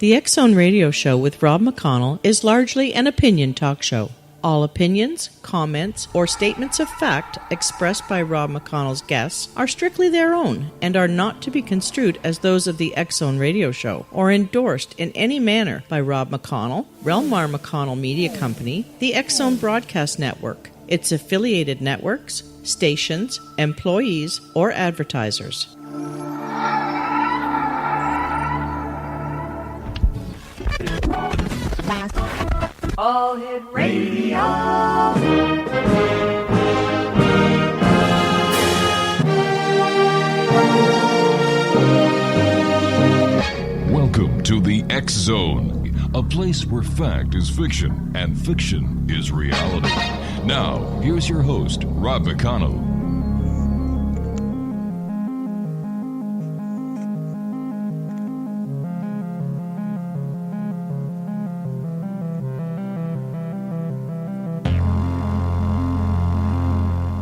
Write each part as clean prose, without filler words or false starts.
The X Zone Radio Show with Rob McConnell is largely an opinion talk show. All opinions, comments, or statements of fact expressed by Rob McConnell's guests are strictly their own and are not to be construed as those of the X Zone Radio Show or endorsed in any manner by Rob McConnell, rel-mar McConnell Media Company, the X Zone Broadcast Network, its affiliated networks, stations, employees, or advertisers. All Hit Radio. Welcome to the X Zone, a place where fact is fiction and fiction is reality. Now, here's your host, Rob McConnell.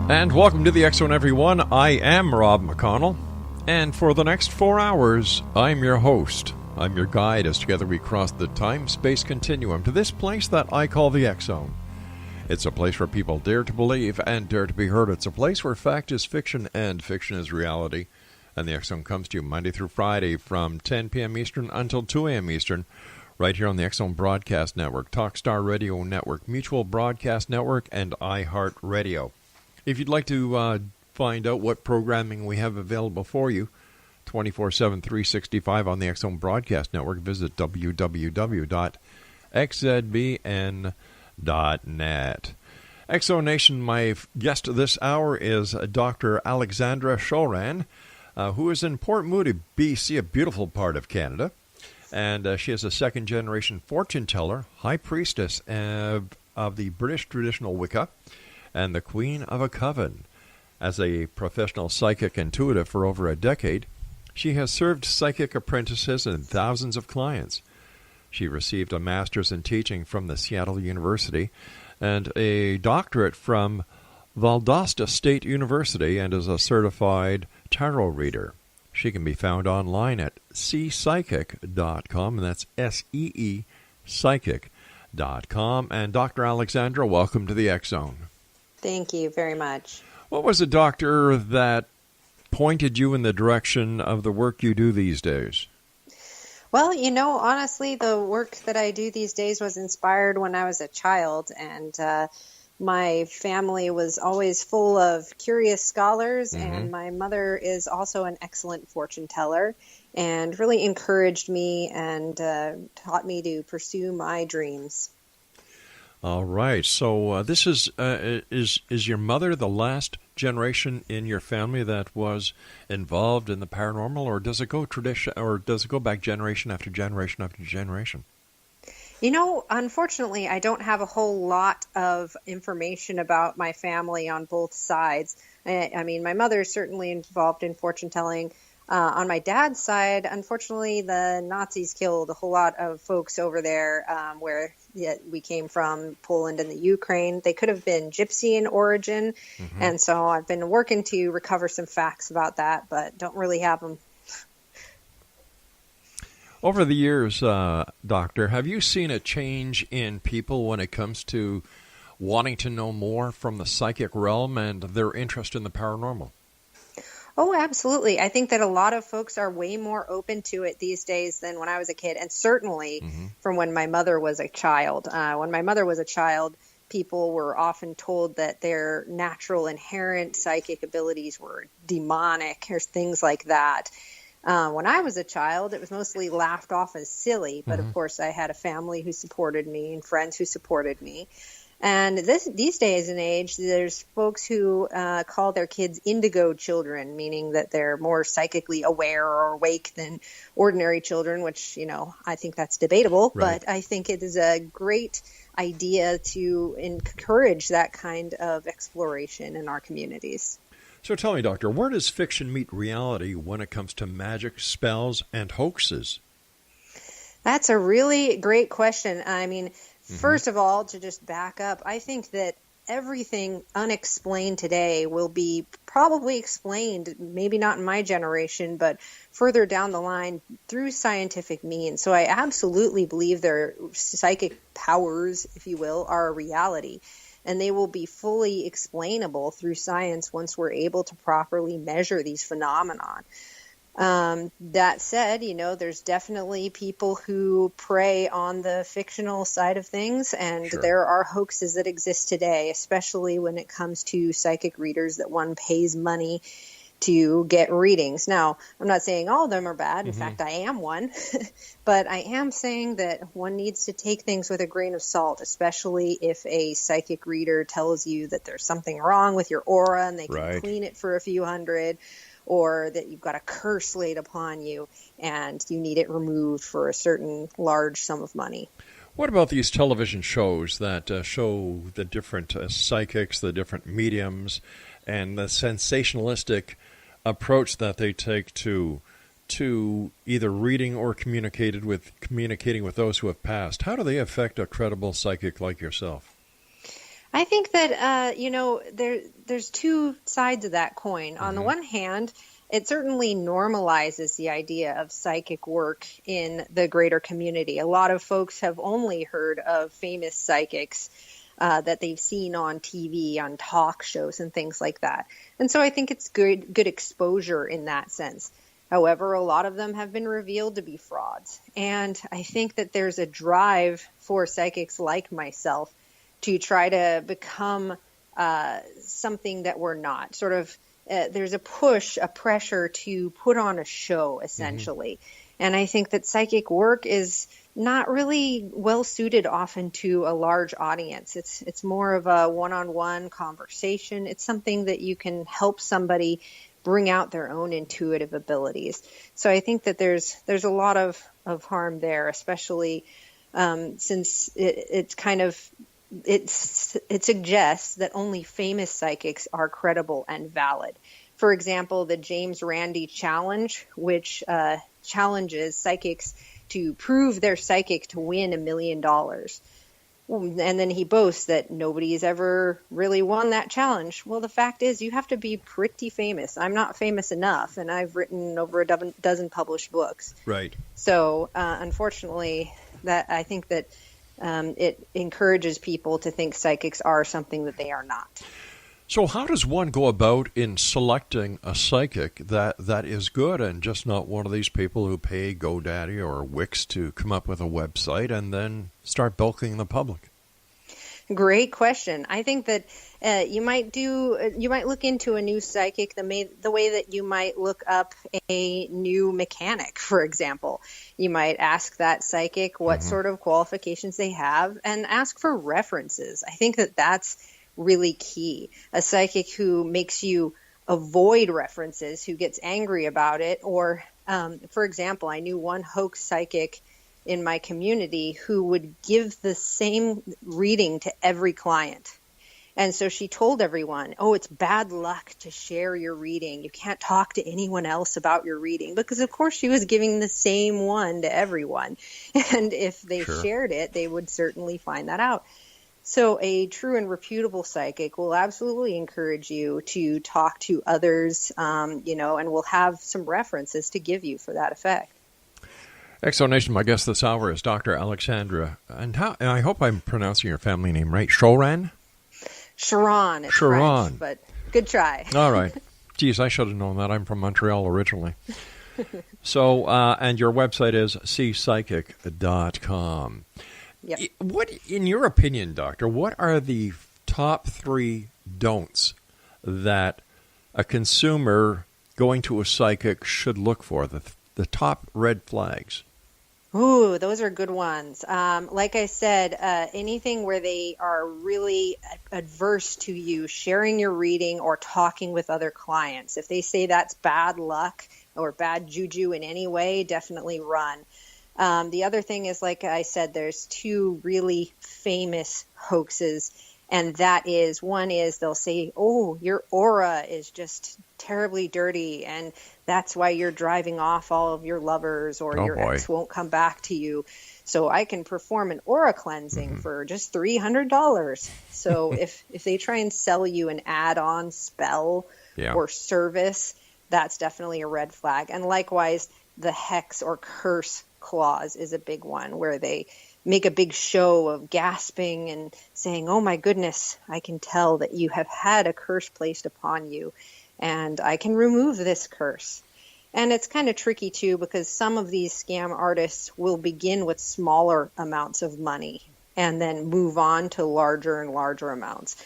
And welcome to the X Zone, everyone. I am Rob McConnell, and for the next 4 hours, I'm your host. I'm your guide as together we cross the time-space continuum to this place that I call the X Zone. It's a place where people dare to believe and dare to be heard. It's a place where fact is fiction and fiction is reality. And the X Zone comes to you Monday through Friday from 10 p.m. Eastern until 2 a.m. Eastern, right here on the X Zone Broadcast Network, Talkstar Radio Network, Mutual Broadcast Network, and iHeartRadio. If you'd like to find out what programming we have available for you, 24/7, 365 on the X Zone Broadcast Network, visit www.xzbn.net. X Zone Nation, my guest this hour is Dr. Alexandra Chauran, who is in Port Moody, BC, a beautiful part of Canada. And she is a second-generation fortuneteller, high priestess of the British Traditional Wicca, and the Queen of a Coven. As a professional psychic intuitive for over a decade, she has served psychic apprentices and thousands of clients. She received a master's in teaching from the Seattle University and a doctorate from Valdosta State University and is a certified tarot reader. She can be found online at seepsychic.com, and that's S-E-E psychic.com. And Dr. Alexandra, welcome to the X Zone. Thank you very much. What was the doctor that pointed you in the direction of the work you do these days? Well, honestly, the work that I do these days was inspired when I was a child, and my family was always full of curious scholars, and my mother is also an excellent fortune teller and really encouraged me and taught me to pursue my dreams. All right. So this is your mother the last generation in your family that was involved in the paranormal, or does it go back generation after generation after generation? Unfortunately, I don't have a whole lot of information about my family on both sides. I mean, my mother is certainly involved in fortune telling. On my dad's side, unfortunately, the Nazis killed a whole lot of folks over there where we came from, Poland and the Ukraine. They could have been gypsy in origin, and so I've been working to recover some facts about that, but don't really have them. Over the years, Doctor, have you seen a change in people when it comes to wanting to know more from the psychic realm and their interest in the paranormal? Oh, absolutely. I think that a lot of folks are way more open to it these days than when I was a kid, and certainly from when my mother was a child. When my mother was a child, people were often told that their natural inherent psychic abilities were demonic or things like that. When I was a child, it was mostly laughed off as silly, but of course I had a family who supported me and friends who supported me. And these days and age, there's folks who call their kids indigo children, meaning that they're more psychically aware or awake than ordinary children, which, I think that's debatable. Right. But I think it is a great idea to encourage that kind of exploration in our communities. So tell me, Doctor, where does fiction meet reality when it comes to magic, spells, and hoaxes? That's a really great question. I mean, first of all, to just back up, I think that everything unexplained today will be probably explained, maybe not in my generation, but further down the line through scientific means. So I absolutely believe their psychic powers, if you will, are a reality. And they will be fully explainable through science once we're able to properly measure these phenomenon. That said, there's definitely people who prey on the fictional side of things, and Sure. there are hoaxes that exist today, especially when it comes to psychic readers that one pays money to get readings. Now, I'm not saying all of them are bad. In fact, I am one. But I am saying that one needs to take things with a grain of salt, especially if a psychic reader tells you that there's something wrong with your aura and they can Right. clean it for a few hundred, or that you've got a curse laid upon you and you need it removed for a certain large sum of money. What about these television shows that show the different psychics, the different mediums, and the sensationalistic approach that they take to either reading or communicating with those who have passed? How do they affect a credible psychic like yourself? I think that, there's two sides of that coin. On the one hand, it certainly normalizes the idea of psychic work in the greater community. A lot of folks have only heard of famous psychics that they've seen on TV, on talk shows and things like that. And so I think it's good exposure in that sense. However, a lot of them have been revealed to be frauds. And I think that there's a drive for psychics like myself to try to become something that we're not. Sort of, there's a pressure to put on a show, essentially. And I think that psychic work is not really well suited often to a large audience. It's more of a one-on-one conversation. It's something that you can help somebody bring out their own intuitive abilities. So I think that there's a lot of harm there, especially since it suggests that only famous psychics are credible and valid. For example, the James Randi Challenge, which challenges psychics to prove they're psychic to win $1 million. And then he boasts that nobody's ever really won that challenge. Well, the fact is you have to be pretty famous. I'm not famous enough, and I've written over a dozen published books. Right. So, unfortunately, I think that it encourages people to think psychics are something that they are not. So how does one go about in selecting a psychic that is good and just not one of these people who pay GoDaddy or Wix to come up with a website and then start bilking the public? Great question. I think that you might look into a new psychic the way that you might look up a new mechanic, for example. You might ask that psychic what sort of qualifications they have and ask for references. I think that that's really key. A psychic who makes you avoid references, who gets angry about it, or, for example, I knew one hoax psychic in my community who would give the same reading to every client. And so she told everyone, it's bad luck to share your reading. You can't talk to anyone else about your reading, because of course she was giving the same one to everyone. And if they shared it, they would certainly find that out. So a true and reputable psychic will absolutely encourage you to talk to others, and will have some references to give you for that effect. XZRS, my guest this hour is Dr. Alexandra, and I hope I'm pronouncing your family name right. Chauran? Chauran. It's French, but good try. All right. Geez, I should have known that. I'm from Montreal originally. So, and your website is cpsychic.com. Yep. What, in your opinion, Doctor, what are the top 3 don'ts that a consumer going to a psychic should look for, the top red flags? Ooh, those are good ones. Like I said, anything where they are really adverse to you sharing your reading or talking with other clients. If they say that's bad luck or bad juju in any way, definitely run. The other thing is, like I said, there's 2 really famous hoaxes, and that is, one is they'll say, your aura is just terribly dirty, and that's why you're driving off all of your lovers, or your ex won't come back to you. So I can perform an aura cleansing for just $300. So if they try and sell you an add-on spell or service, that's definitely a red flag. And likewise, the hex or curse clause is a big one, where they make a big show of gasping and saying, oh my goodness, I can tell that you have had a curse placed upon you, and I can remove this curse. And it's kind of tricky too, because some of these scam artists will begin with smaller amounts of money and then move on to larger and larger amounts.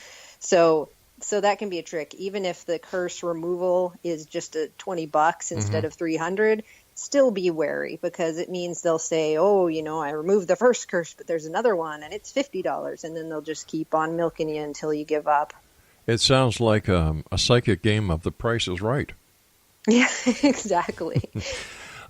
So that can be a trick. Even if the curse removal is just $20 instead of $300, still be wary, because it means they'll say, oh, I removed the first curse, but there's another one and it's $50. And then they'll just keep on milking you until you give up. It sounds like a psychic game of The Price is Right. Yeah, exactly.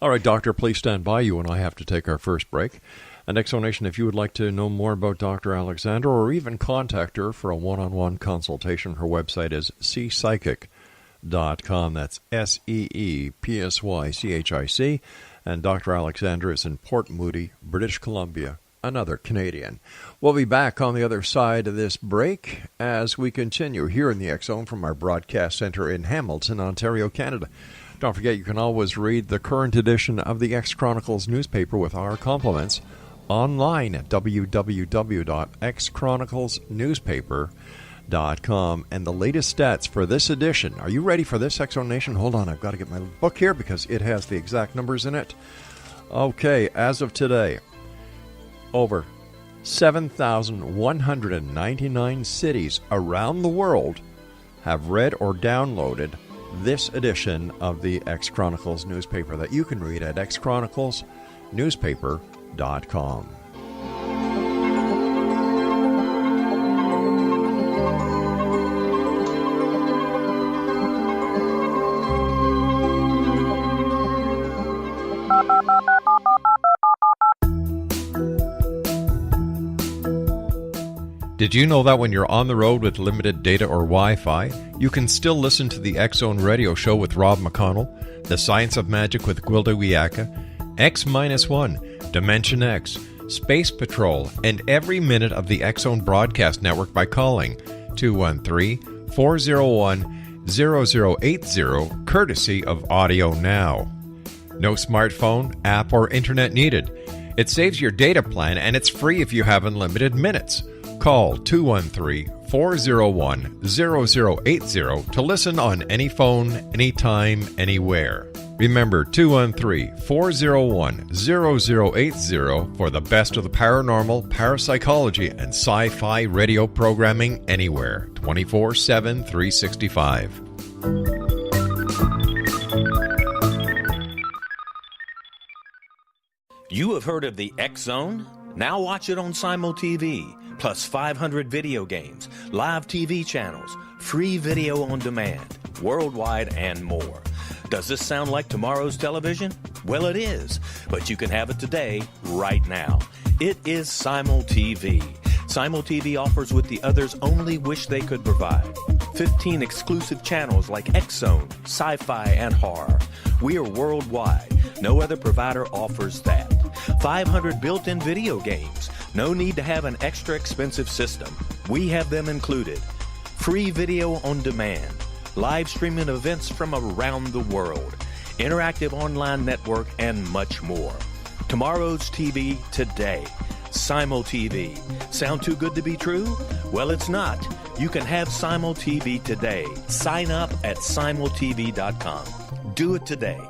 All right, Doctor, please stand by. You and I have to take our first break. And Exonation, if you would like to know more about Dr. Alexandra, or even contact her for a one-on-one consultation, her website is seepsychic.com. That's SEEPSYCHIC. And Dr. Alexandra is in Port Moody, British Columbia, another Canadian. We'll be back on the other side of this break as we continue here in the X-Zone from our broadcast center in Hamilton, Ontario, Canada. Don't forget, you can always read the current edition of the X Chronicles newspaper with our compliments online at www.xchroniclesnewspaper.com. And the latest stats for this edition. Are you ready for this, X-Zone Nation? Hold on, I've got to get my book here because it has the exact numbers in it. Okay, as of today, over 7,199 cities around the world have read or downloaded this edition of the X Chronicles newspaper that you can read at xchroniclesnewspaper.com. Did you know that when you're on the road with limited data or Wi-Fi, you can still listen to the X-Zone Radio Show with Rob McConnell, The Science of Magic with Gwilda Wiyaka, X-1, Dimension X, Space Patrol, and every minute of the X-Zone broadcast network by calling 213-401-0080, courtesy of Audio Now. No smartphone, app, or internet needed. It saves your data plan, and it's free if you have unlimited minutes. Call 213-401-0080 to listen on any phone, anytime, anywhere. Remember, 213-401-0080 for the best of the paranormal, parapsychology, and sci-fi radio programming anywhere, 24/7, 365. You have heard of the X-Zone? Now watch it on Simul TV. Plus 500 video games, live TV channels, free video on demand, worldwide, and more. Does this sound like tomorrow's television? Well, it is, but you can have it today, right now. It is Simul TV. Simul TV offers what the others only wish they could provide. 15 exclusive channels like X-Zone, Sci-Fi, and Horror. We are worldwide. No other provider offers that. 500 built-in video games. No need to have an extra expensive system. We have them included. Free video on demand. Live streaming events from around the world. Interactive online network, and much more. Tomorrow's TV today. Simul TV. Sound too good to be true? Well, it's not. You can have Simul TV today. Sign up at simultv.com. Do it today.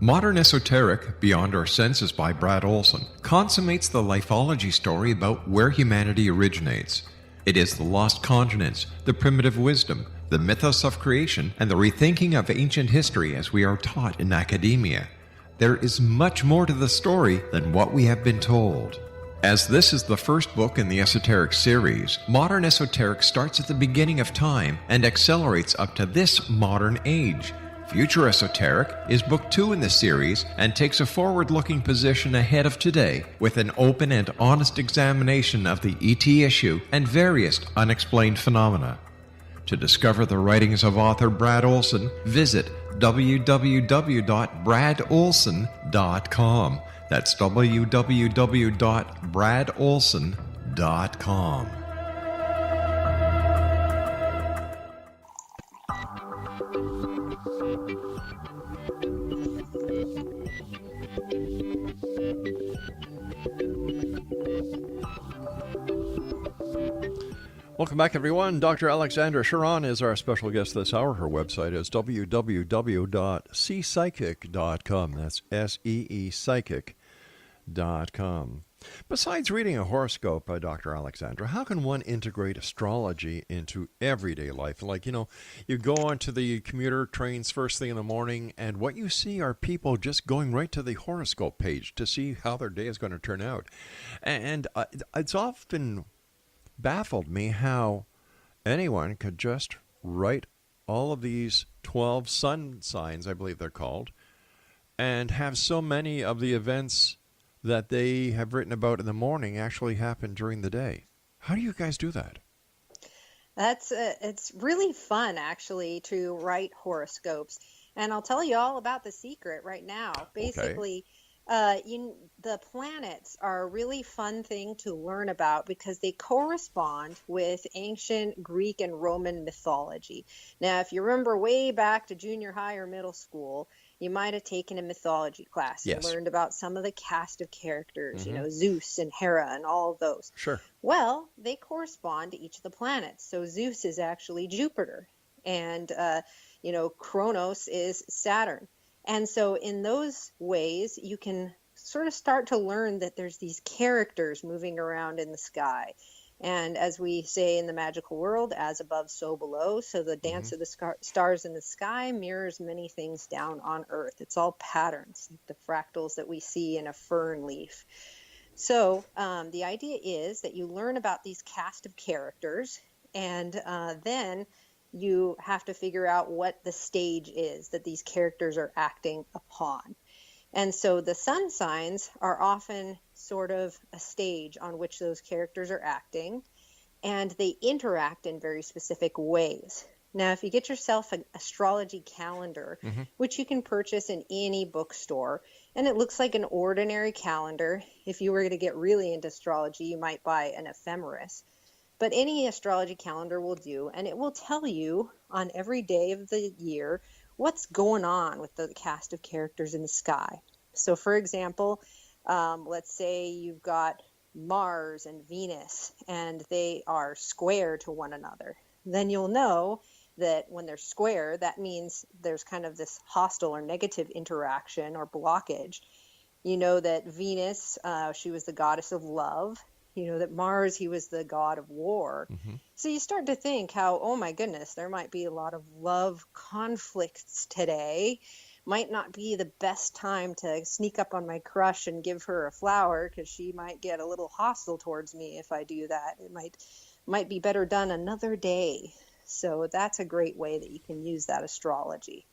Modern Esoteric, Beyond Our Senses by Brad Olson, consummates the lifeology story about where humanity originates. It is the lost continents, the primitive wisdom, the mythos of creation, and the rethinking of ancient history as we are taught in academia. There is much more to the story than what we have been told. As this is the first book in the Esoteric series, Modern Esoteric starts at the beginning of time and accelerates up to this modern age. Future Esoteric is book 2 in the series and takes a forward-looking position ahead of today with an open and honest examination of the ET issue and various unexplained phenomena. To discover the writings of author Brad Olson, visit www.bradolson.com. That's www.bradolson.com. Welcome back, everyone. Dr. Alexandra Chauran is our special guest this hour. Her website is www.seepsychic.com. That's S-E-E psychic.com. Besides reading a horoscope, Dr. Alexandra, how can one integrate astrology into everyday life? Like, you go onto the commuter trains first thing in the morning, and what you see are people just going right to the horoscope page to see how their day is going to turn out. And it's often baffled me how anyone could just write all of these 12 sun signs, I believe they're called, and have so many of the events that they have written about in the morning actually happen during the day. How do you guys do that? It's really fun, actually, to write horoscopes. And I'll tell you all about the secret right now. Basically, the planets are a really fun thing to learn about because they correspond with ancient Greek and Roman mythology. Now, if you remember way back to junior high or middle school, you might have taken a mythology class. Yes. You learned about some of the cast of characters, Zeus and Hera and all of those. Sure. Well, they correspond to each of the planets. So Zeus is actually Jupiter, and Kronos is Saturn. And so in those ways, you can sort of start to learn that there's these characters moving around in the sky. And as we say in the magical world, as above, so below. So the dance of the stars in the sky mirrors many things down on Earth. It's all patterns, like the fractals that we see in a fern leaf. So the idea is that you learn about these cast of characters, and then you have to figure out what the stage is that these characters are acting upon. And so the sun signs are often sort of a stage on which those characters are acting, and they interact in very specific ways. Now, if you get yourself an astrology calendar, which you can purchase in any bookstore, and it looks like an ordinary calendar. If you were to get really into astrology, you might buy an ephemeris. But any astrology calendar will do, and it will tell you on every day of the year what's going on with the cast of characters in the sky. So, for example, let's say you've got Mars and Venus, and they are square to one another. Then you'll know that when they're square, that means there's kind of this hostile or negative interaction or blockage. You know that Venus, she was the goddess of love. You know that Mars, he was the god of war. So you start to think how, oh my goodness, there might be a lot of love conflicts today. Might not be the best time to sneak up on my crush and give her a flower, because she might get a little hostile towards me if I do that. It might be better done another day. So that's a great way that you can use that astrology.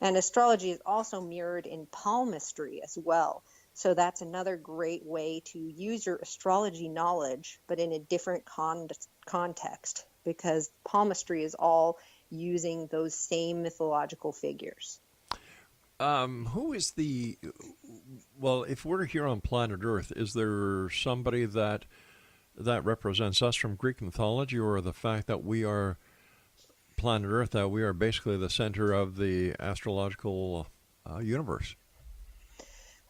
And astrology is also mirrored in palmistry as well. So that's another great way to use your astrology knowledge, but in a different context, because palmistry is all using those same mythological figures. Who is if we're here on planet Earth, is there somebody that represents us from Greek mythology, or the fact that we are planet Earth, that we are basically the center of the astrological universe?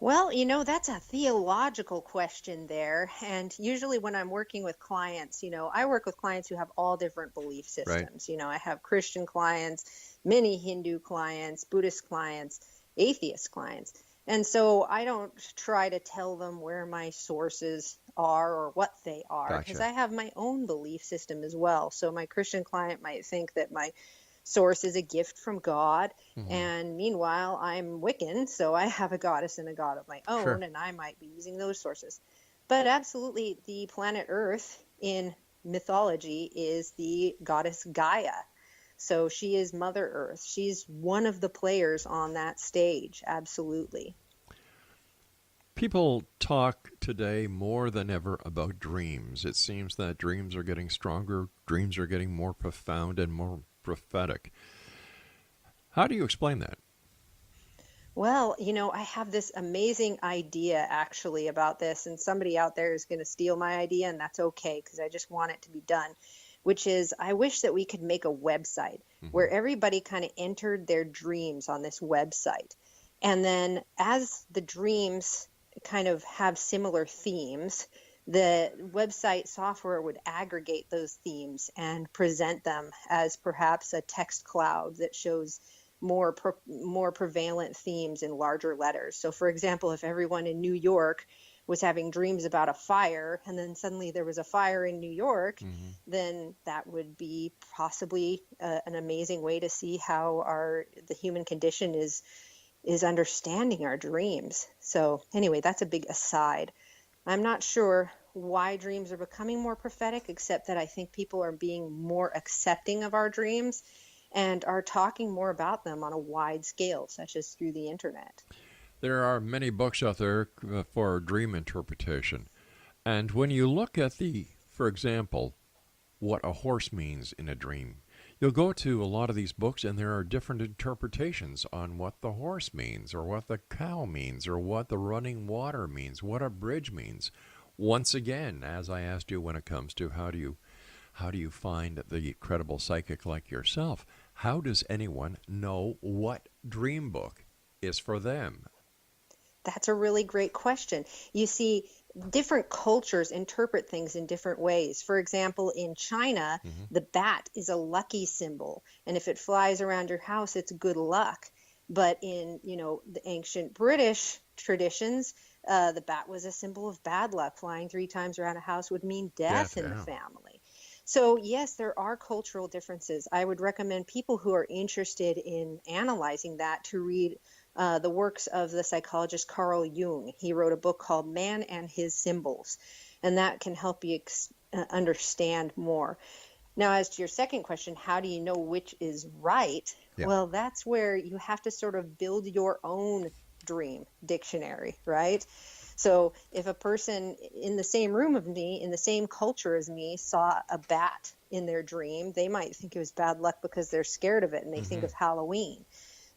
Well, that's a theological question there. And usually when I'm working with clients, I work with clients who have all different belief systems. Right. I have Christian clients, many Hindu clients, Buddhist clients, atheist clients. And so I don't try to tell them where my sources are or what they are, because I have my own belief system as well. So my Christian client might think that my source is a gift from God, and meanwhile I'm Wiccan, so I have a goddess and a god of my own, and I might be using those sources. But absolutely, the planet Earth in mythology is the goddess Gaia. So she is Mother Earth. She's one of the players on that stage. Absolutely. People talk today more than ever about dreams. It seems that dreams are getting stronger, dreams are getting more profound and more prophetic. How do you explain that? Well, I have this amazing idea actually about this, and somebody out there is going to steal my idea, and that's okay because I just want it to be done, which is I wish that we could make a website where everybody kind of entered their dreams on this website. And then as the dreams kind of have similar themes, the website software would aggregate those themes and present them as perhaps a text cloud that shows more prevalent themes in larger letters. So, for example, if everyone in New York was having dreams about a fire, and then suddenly there was a fire in New York, then that would be possibly an amazing way to see how the human condition is understanding our dreams. So anyway, that's a big aside. I'm not sure why dreams are becoming more prophetic, except that I think people are being more accepting of our dreams and are talking more about them on a wide scale, such as through the internet. There are many books out there for dream interpretation. And when you look at for example, what a horse means in a dream, you'll go to a lot of these books and there are different interpretations on what the horse means or what the cow means or what the running water means, what a bridge means. Once again, as I asked you when it comes to how do you find the credible psychic like yourself, how does anyone know what dream book is for them? That's a really great question. You see, different cultures interpret things in different ways. For example, in China, the bat is a lucky symbol, and if it flies around your house, it's good luck. But in, the ancient British traditions, the bat was a symbol of bad luck. Flying 3 times around a house would mean death in the family. So yes, there are cultural differences. I would recommend people who are interested in analyzing that to read the works of the psychologist Carl Jung. He wrote a book called Man and His Symbols, and that can help you understand more. Now, as to your second question, how do you know which is right? Yeah. Well, that's where you have to sort of build your own dream dictionary, right? So if a person in the same room of me, in the same culture as me, saw a bat in their dream, they might think it was bad luck because they're scared of it and they think of Halloween.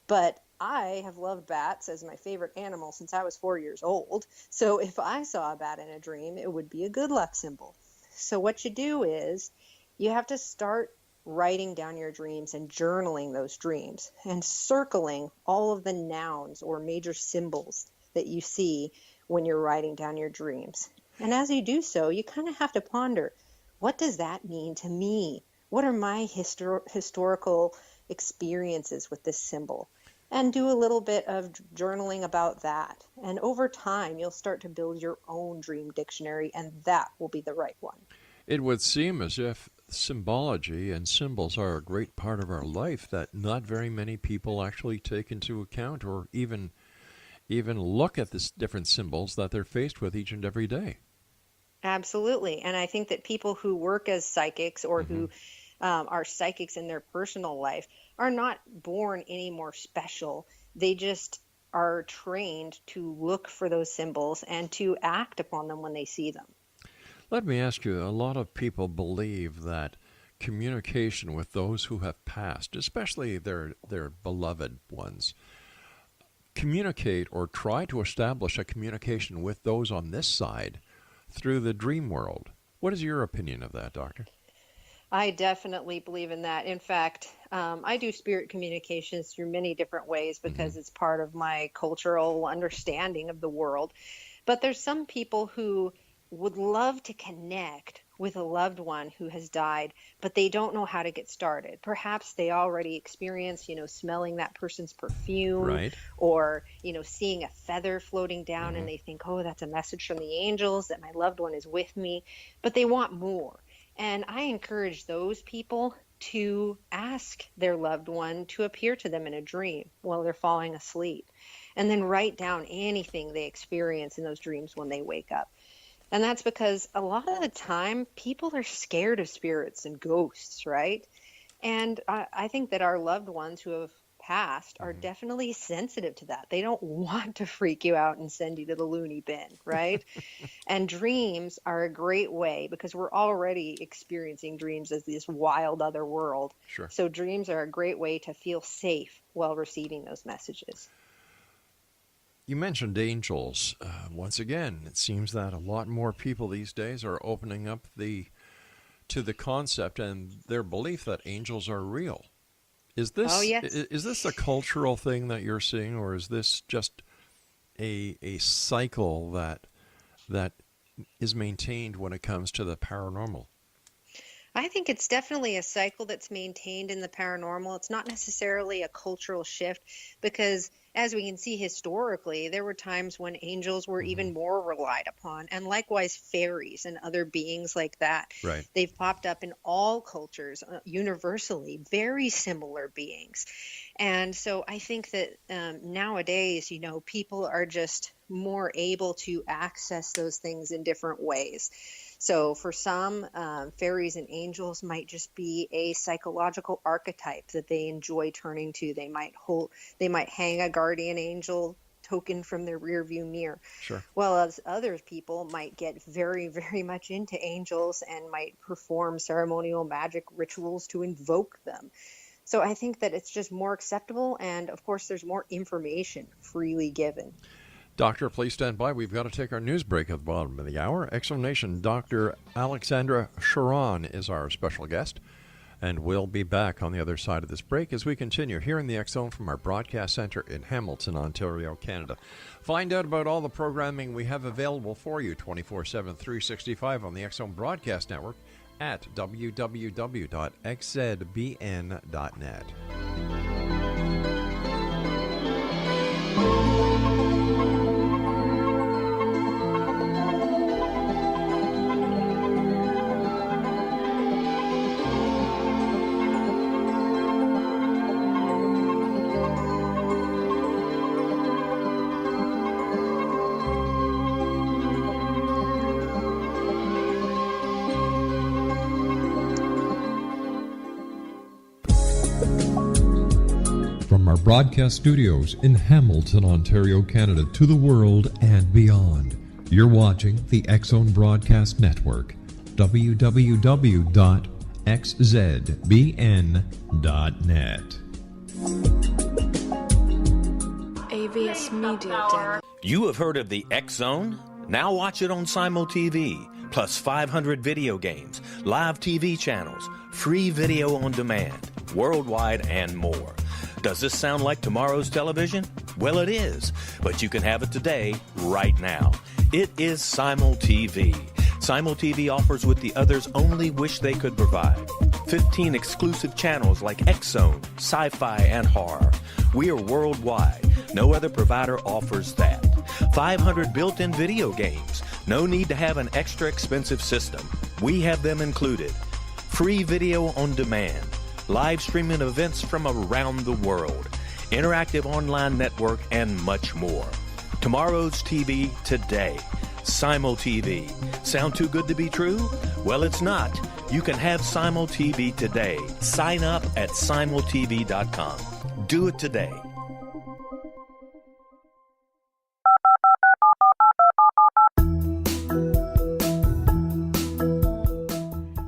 But I have loved bats as my favorite animal since I was 4 years old. So if I saw a bat in a dream, it would be a good luck symbol. So what you do is you have to start writing down your dreams and journaling those dreams and circling all of the nouns or major symbols that you see when you're writing down your dreams. And as you do so, you kind of have to ponder, what does that mean to me? What are my historical experiences with this symbol? And do a little bit of journaling about that. And over time, you'll start to build your own dream dictionary, and that will be the right one. It would seem as if symbology and symbols are a great part of our life that not very many people actually take into account or even look at the different symbols that they're faced with each and every day. Absolutely. And I think that people who work as psychics or who are psychics in their personal life are not born any more special. They just are trained to look for those symbols and to act upon them when they see them. Let me ask you, a lot of people believe that communication with those who have passed, especially their beloved ones, communicate or try to establish a communication with those on this side through the dream world. What is your opinion of that, Doctor? I definitely believe in that. In fact, I do spirit communications through many different ways because it's part of my cultural understanding of the world. But there's some people who would love to connect with a loved one who has died, but they don't know how to get started. Perhaps they already experience, smelling that person's perfume, right, or, seeing a feather floating down and they think, oh, that's a message from the angels that my loved one is with me, but they want more. And I encourage those people to ask their loved one to appear to them in a dream while they're falling asleep, and then write down anything they experience in those dreams when they wake up. And that's because a lot of the time people are scared of spirits and ghosts, right? And I think that our loved ones who have passed are definitely sensitive to that. They don't want to freak you out and send you to the loony bin, right? And dreams are a great way, because we're already experiencing dreams as this wild other world. Sure. So dreams are a great way to feel safe while receiving those messages. You mentioned angels. Once again, it seems that a lot more people these days are opening up to the concept and their belief that angels are real. Is this is this a cultural thing that you're seeing, or is this just a cycle that is maintained when it comes to the paranormal? I think it's definitely a cycle that's maintained in the paranormal. It's not necessarily a cultural shift, because as we can see historically, there were times when angels were even more relied upon, and likewise fairies and other beings like that. Right. They've popped up in all cultures, universally, very similar beings. And so I think that nowadays, people are just more able to access those things in different ways. So for some, fairies and angels might just be a psychological archetype that they enjoy turning to. They might hang a guardian angel token from their rear view mirror. Sure. Well, as other people might get very, very much into angels and might perform ceremonial magic rituals to invoke them. So I think that it's just more acceptable, and of course there's more information freely given. Doctor, please stand by. We've got to take our news break at the bottom of the hour. Exonation Dr. Alexandra Chauran is our special guest, and we'll be back on the other side of this break as we continue here in the X Zone from our broadcast center in Hamilton, Ontario, Canada. Find out about all the programming we have available for you 24/7, 365 on the X Zone Broadcast Network at www.xzbn.net. From our broadcast studios in Hamilton, Ontario, Canada, to the world and beyond, you're watching the X Zone Broadcast Network, www.xzbn.net. AVS Media Den. You have heard of the X Zone? Now watch it on Simul TV, plus 500 video games, live TV channels, free video on demand, worldwide, and more. Does this sound like tomorrow's television? Well, it is, but you can have it today, right now. It is Simul TV. Simul TV offers what the others only wish they could provide. 15 exclusive channels like X Zone, sci-fi, and horror. We are worldwide. No other provider offers that. 500 built-in video games. No need to have an extra expensive system. We have them included. Free video on demand. Live streaming events from around the world, interactive online network, and much more. Tomorrow's TV today. Simul TV. Sound too good to be true? Well, it's not. You can have Simul TV today. Sign up at simultv.com. Do it today.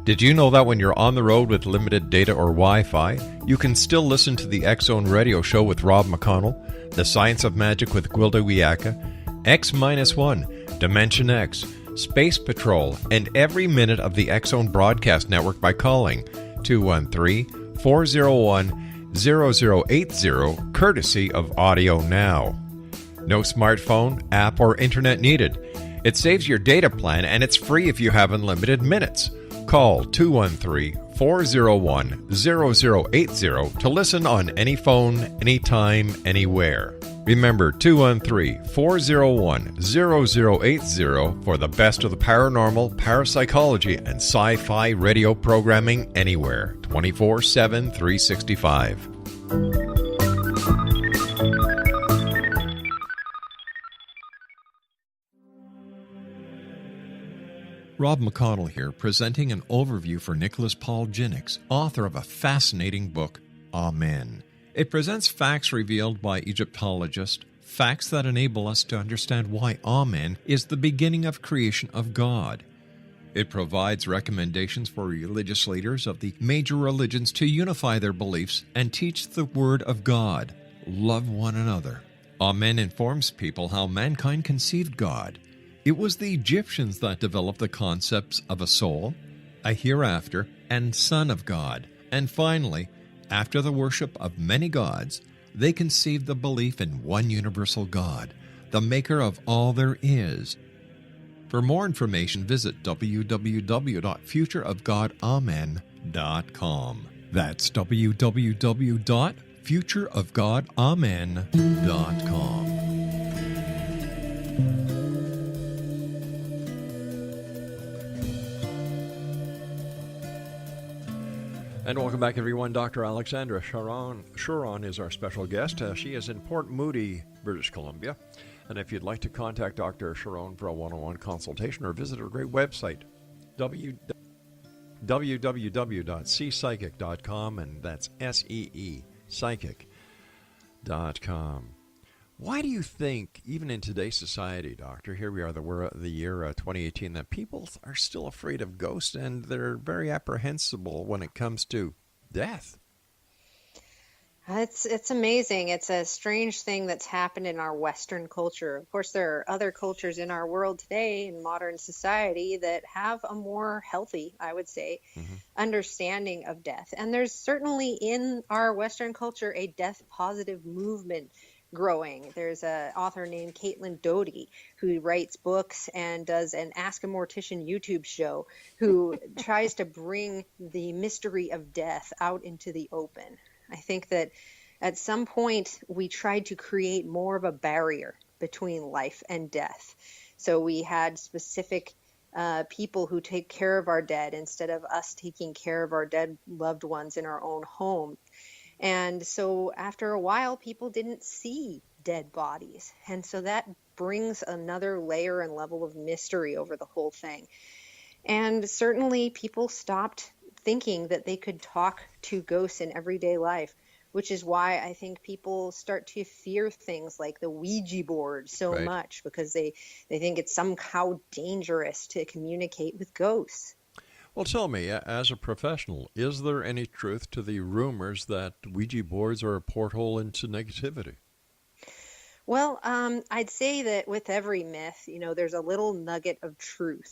Did you know that when you're on the road with limited data or Wi-Fi, you can still listen to the X Zone Radio Show with Rob McConnell, The Science of Magic with Gwilda Wiyaka, X-1, Dimension X, Space Patrol, and every minute of the X Zone Broadcast Network by calling 213-401-0080, courtesy of Audio Now. No smartphone, app, or internet needed. It saves your data plan, and it's free if you have unlimited minutes. Call 213-401-0080 to listen on any phone, anytime, anywhere. Remember 213-401-0080 for the best of the paranormal, parapsychology, and sci-fi radio programming anywhere, 24/7, 365. Rob McConnell here, presenting an overview for Nicholas Paul Jennings, author of a fascinating book, Amen. It presents facts revealed by Egyptologists, facts that enable us to understand why Amen is the beginning of creation of God. It provides recommendations for religious leaders of the major religions to unify their beliefs and teach the Word of God. Love one another. Amen informs people how mankind conceived God. It was the Egyptians that developed the concepts of a soul, a hereafter, and Son of God. And finally, after the worship of many gods, they conceived the belief in one universal God, the maker of all there is. For more information, visit www.futureofgodamen.com. That's www.futureofgodamen.com. And welcome back, everyone. Dr. Alexandra Chauran is our special guest. She is in Port Moody, British Columbia. And if you'd like to contact Dr. Chauran for a one-on-one consultation or visit her great website, www.seepsychic.com, and that's S-E-E, psychic.com. Why do you think, even in today's society, Doctor, here we are, the year 2018, that people are still afraid of ghosts and they're very apprehensible when it comes to death? It's amazing. It's a strange thing that's happened in our Western culture. Of course, there are other cultures in our world today in modern society that have a more healthy, I would say, understanding of death. And there's certainly in our Western culture a death positive movement growing. There's an author named Caitlin Doty who writes books and does an Ask a Mortician YouTube show, who tries to bring the mystery of death out into the open. I think that at some point we tried to create more of a barrier between life and death. So we had specific people who take care of our dead instead of us taking care of our dead loved ones in our own home. And so after a while, people didn't see dead bodies. And so that brings another layer and level of mystery over the whole thing. And certainly people stopped thinking that they could talk to ghosts in everyday life, which is why I think people start to fear things like the Ouija board so much, because they think it's somehow dangerous to communicate with ghosts. Well, tell me, as a professional, is there any truth to the rumors that Ouija boards are a porthole into negativity? Well, I'd say that with every myth, there's a little nugget of truth.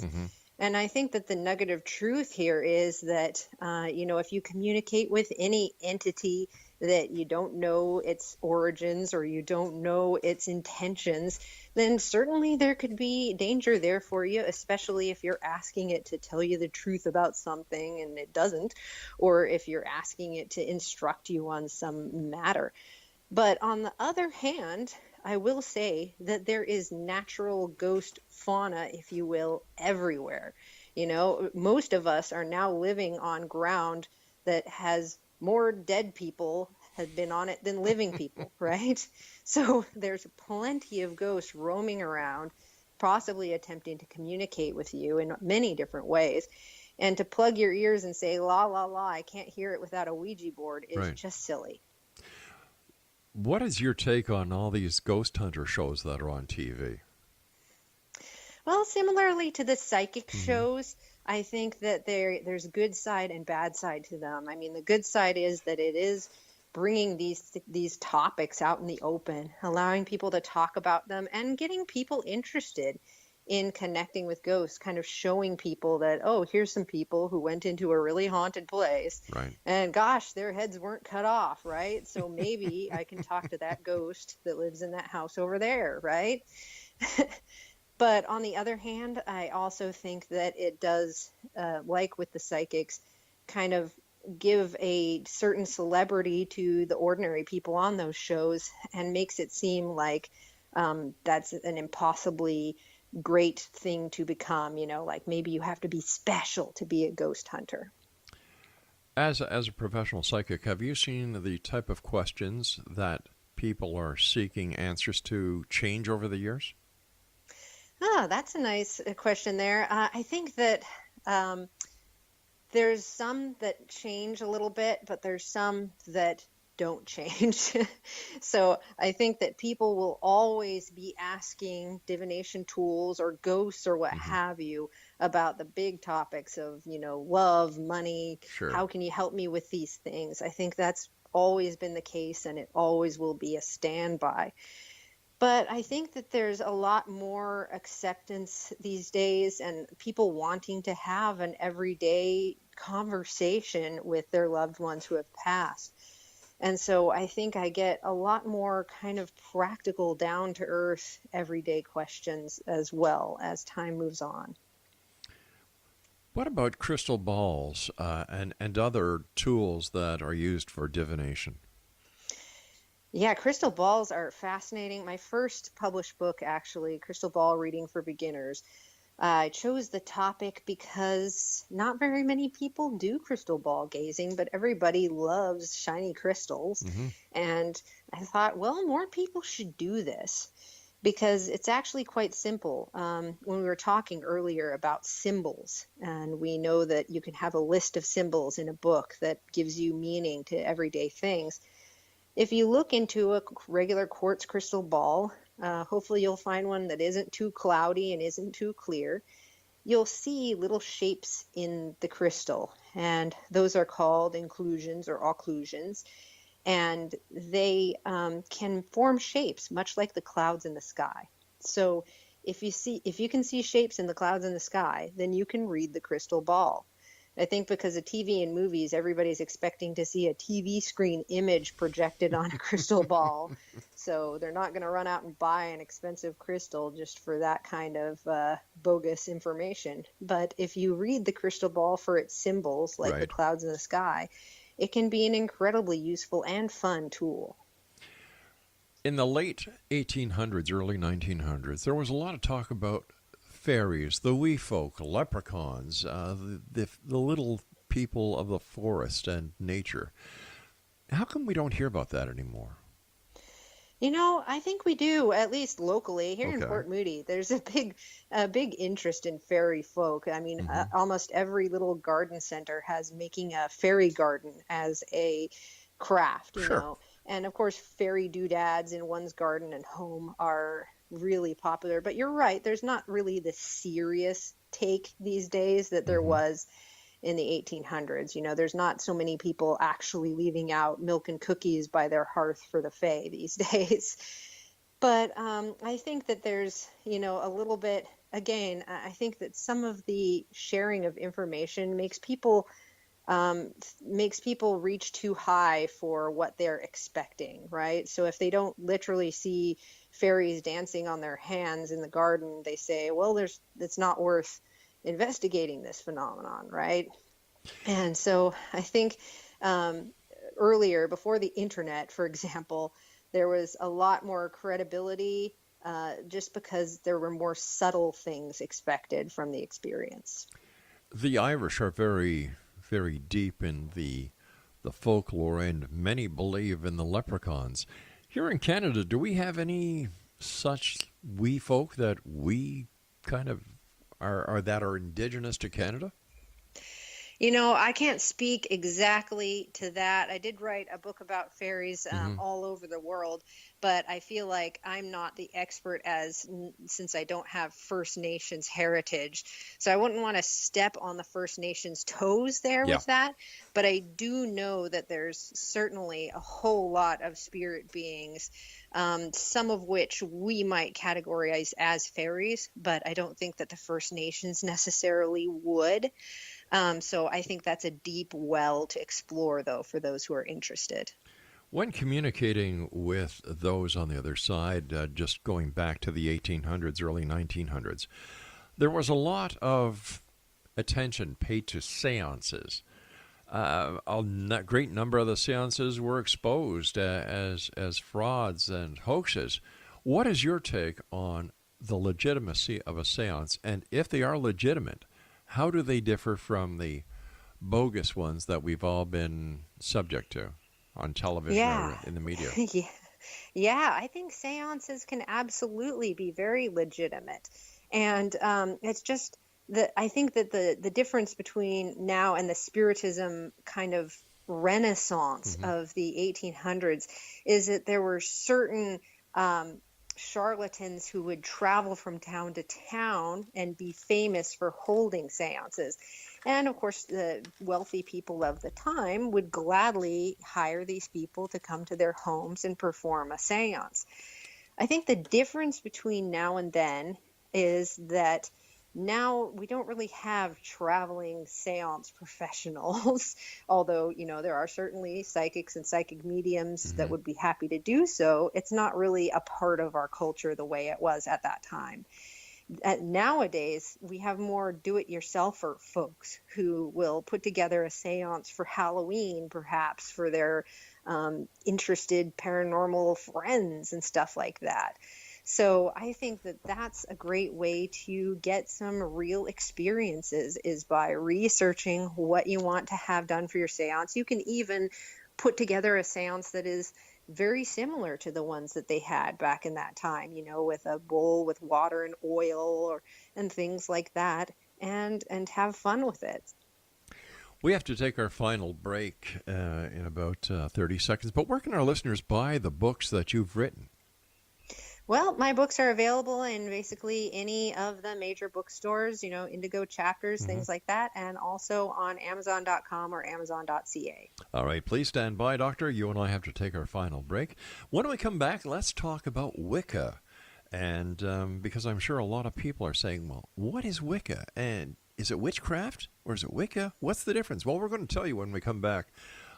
And I think that the nugget of truth here is that, if you communicate with any entity that you don't know its origins or you don't know its intentions, then certainly there could be danger there for you, especially if you're asking it to tell you the truth about something and it doesn't, or if you're asking it to instruct you on some matter. But on the other hand, I will say that there is natural ghost fauna, if you will, everywhere. Most of us are now living on ground that has more dead people have been on it than living people, right? So there's plenty of ghosts roaming around, possibly attempting to communicate with you in many different ways. And to plug your ears and say, la, la, la, I can't hear it without a Ouija board is just silly. What is your take on all these ghost hunter shows that are on TV? Well, similarly to the psychic shows, I think that there's good side and bad side to them. I mean, the good side is that it is bringing these topics out in the open, allowing people to talk about them and getting people interested in connecting with ghosts, kind of showing people that, oh, here's some people who went into a really haunted place. Right. And gosh, their heads weren't cut off, right? So maybe I can talk to that ghost that lives in that house over there, right? But on the other hand, I also think that it does, like with the psychics, kind of give a certain celebrity to the ordinary people on those shows and makes it seem like that's an impossibly great thing to become, like maybe you have to be special to be a ghost hunter. As a professional psychic, have you seen the type of questions that people are seeking answers to change over the years? Oh, that's a nice question there. I think that there's some that change a little bit, but there's some that don't change. So I think that people will always be asking divination tools or ghosts or what have you about the big topics of, love, money. Sure. How can you help me with these things? I think that's always been the case, and it always will be a standby. But I think that there's a lot more acceptance these days and people wanting to have an everyday conversation with their loved ones who have passed. And so I think I get a lot more kind of practical, down-to-earth, everyday questions as well as time moves on. What about crystal balls and other tools that are used for divination? Yeah, crystal balls are fascinating. My first published book, actually, Crystal Ball Reading for Beginners, I chose the topic because not very many people do crystal ball gazing, but everybody loves shiny crystals. And I thought, well, more people should do this because it's actually quite simple. When we were talking earlier about symbols, and we know that you can have a list of symbols in a book that gives you meaning to everyday things. If you look into a regular quartz crystal ball, hopefully you'll find one that isn't too cloudy and isn't too clear. You'll see little shapes in the crystal, and those are called inclusions or occlusions, and they can form shapes much like the clouds in the sky. So if you can see shapes in the clouds in the sky, then you can read the crystal ball. I think because of TV and movies, everybody's expecting to see a TV screen image projected on a crystal ball. So they're not going to run out and buy an expensive crystal just for that kind of bogus information. But if you read the crystal ball for its symbols, like the clouds in the sky, it can be an incredibly useful and fun tool. In the late 1800s, early 1900s, there was a lot of talk about fairies, the wee folk, leprechauns, the little people of the forest and nature. How come we don't hear about that anymore? I think we do, at least locally. Here in Port Moody, there's a big interest in fairy folk. I mean, almost every little garden center has making a fairy garden as a craft, you know. And, of course, fairy doodads in one's garden and home are really popular. But you're right, there's not really the serious take these days that there was in the 1800s. There's not so many people actually leaving out milk and cookies by their hearth for the fae these days. But I think that there's, a little bit, again, I think that some of the sharing of information makes people reach too high for what they're expecting, right? So if they don't literally see fairies dancing on their hands in the garden, they say, well, it's not worth investigating this phenomenon, right? And so I think earlier, before the internet, for example, there was a lot more credibility just because there were more subtle things expected from the experience. The Irish are very, very deep in the folklore, and many believe in the leprechauns. Here in Canada, do we have any such wee folk that we kind of are indigenous to Canada? I can't speak exactly to that. I did write a book about fairies all over the world, but I feel like I'm not the expert since I don't have First Nations heritage. So I wouldn't want to step on the First Nations toes there with that. But I do know that there's certainly a whole lot of spirit beings, some of which we might categorize as fairies, but I don't think that the First Nations necessarily would. So I think that's a deep well to explore, though, for those who are interested. When communicating with those on the other side, just going back to the 1800s, early 1900s, there was a lot of attention paid to seances. A great number of the seances were exposed as frauds and hoaxes. What is your take on the legitimacy of a seance? And if they are legitimate, how do they differ from the bogus ones that we've all been subject to on television or in the media? Yeah, I think seances can absolutely be very legitimate. And it's just that I think that the difference between now and the Spiritism kind of renaissance of the 1800s is that there were certain charlatans who would travel from town to town and be famous for holding seances. And of course, the wealthy people of the time would gladly hire these people to come to their homes and perform a seance. I think the difference between now and then is that now we don't really have traveling seance professionals, although, there are certainly psychics and psychic mediums that would be happy to do so. It's not really a part of our culture the way it was at that time. Nowadays, we have more do-it-yourselfer folks who will put together a seance for Halloween, perhaps, for their interested paranormal friends and stuff like that. So I think that that's a great way to get some real experiences, is by researching what you want to have done for your seance. You can even put together a seance that is very similar to the ones that they had back in that time, with a bowl with water and oil and things like that, and have fun with it. We have to take our final break in about 30 seconds, but where can our listeners buy the books that you've written? Well, my books are available in basically any of the major bookstores, Indigo Chapters, things like that, and also on Amazon.com or Amazon.ca. All right, please stand by, Doctor. You and I have to take our final break. When we come back, let's talk about Wicca. And because I'm sure a lot of people are saying, well, what is Wicca? And is it witchcraft or is it Wicca? What's the difference? Well, we're going to tell you when we come back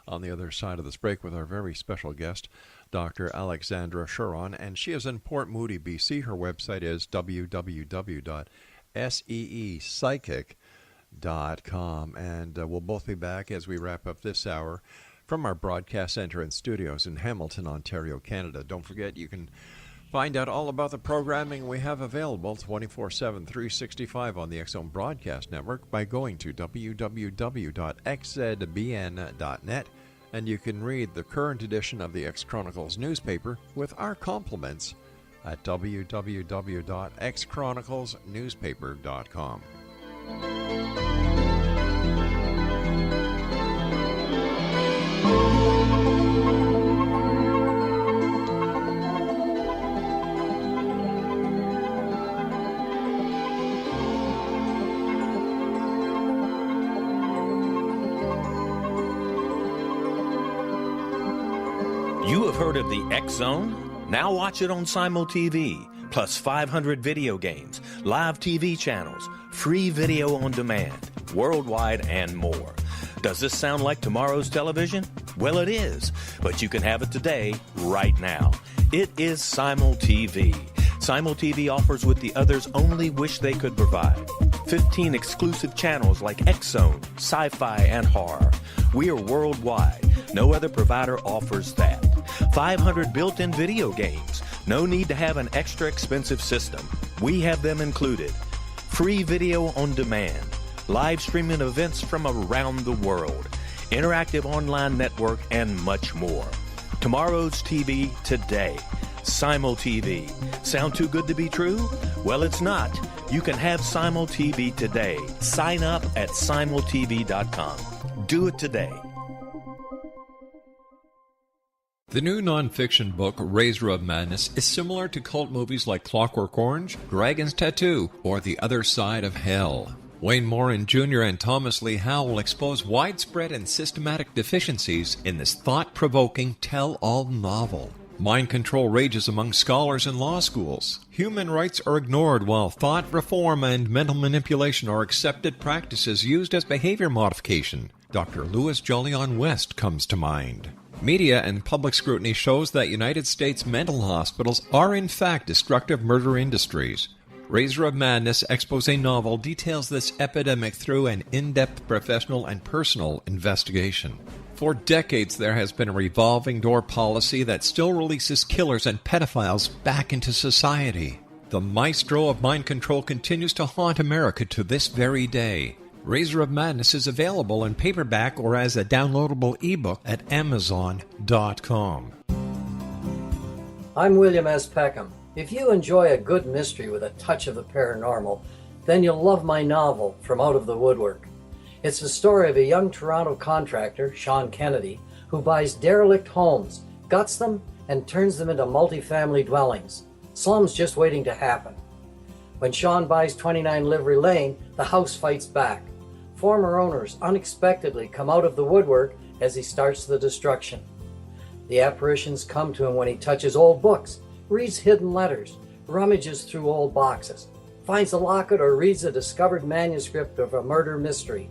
on the other side of this break with our very special guest, Dr. Alexandra Chauran, and she is in Port Moody, BC. Her website is www.seepsychic.com, and we'll both be back as we wrap up this hour from our broadcast center and studios in Hamilton, Ontario, Canada. Don't forget, you can find out all about the programming we have available 24/7, 365 on the X-Zone Broadcast Network by going to www.xzbn.net, and you can read the current edition of the X-Chronicles newspaper with our compliments at www.xchroniclesnewspaper.com. You have heard of the X-Zone? Now watch it on Simul TV, plus 500 video games, live TV channels, free video on demand, worldwide, and more. Does this sound like tomorrow's television? Well, it is, but you can have it today, right now. It is Simul TV. Simul TV offers what the others only wish they could provide. 15 exclusive channels like X-Zone, Sci-Fi, and Horror. We are worldwide. No other provider offers that. 500 built-in video games. No need to have an extra expensive system. We have them included. Free video on demand. Live streaming events from around the world. Interactive online network, and much more. Tomorrow's TV today. Simul TV. Sound too good to be true? Well, it's not. You can have Simul TV today. Sign up at simultv.com. Do it today. The new nonfiction book, Razor of Madness, is similar to cult movies like Clockwork Orange, Dragon's Tattoo, or The Other Side of Hell. Wayne Morin Jr. and Thomas Lee Howe will expose widespread and systematic deficiencies in this thought-provoking tell-all novel. Mind control rages among scholars in law schools. Human rights are ignored while thought reform and mental manipulation are accepted practices used as behavior modification. Dr. Louis Jolyon West comes to mind. Media and public scrutiny shows that United States mental hospitals are in fact destructive murder industries. Razor of Madness expose novel details this epidemic through an in-depth professional and personal investigation. For decades, there has been a revolving door policy that still releases killers and pedophiles back into society. The maestro of mind control continues to haunt America to this very day. Razor of Madness is available in paperback or as a downloadable ebook at Amazon.com. I'm William S. Peckham. If you enjoy a good mystery with a touch of the paranormal, then you'll love my novel, From Out of the Woodwork. It's the story of a young Toronto contractor, Sean Kennedy, who buys derelict homes, guts them, and turns them into multi-family dwellings. Slums just waiting to happen. When Sean buys 29 Livery Lane, the house fights back. Former owners unexpectedly come out of the woodwork as he starts the destruction. The apparitions come to him when he touches old books, reads hidden letters, rummages through old boxes, finds a locket, or reads a discovered manuscript of a murder mystery.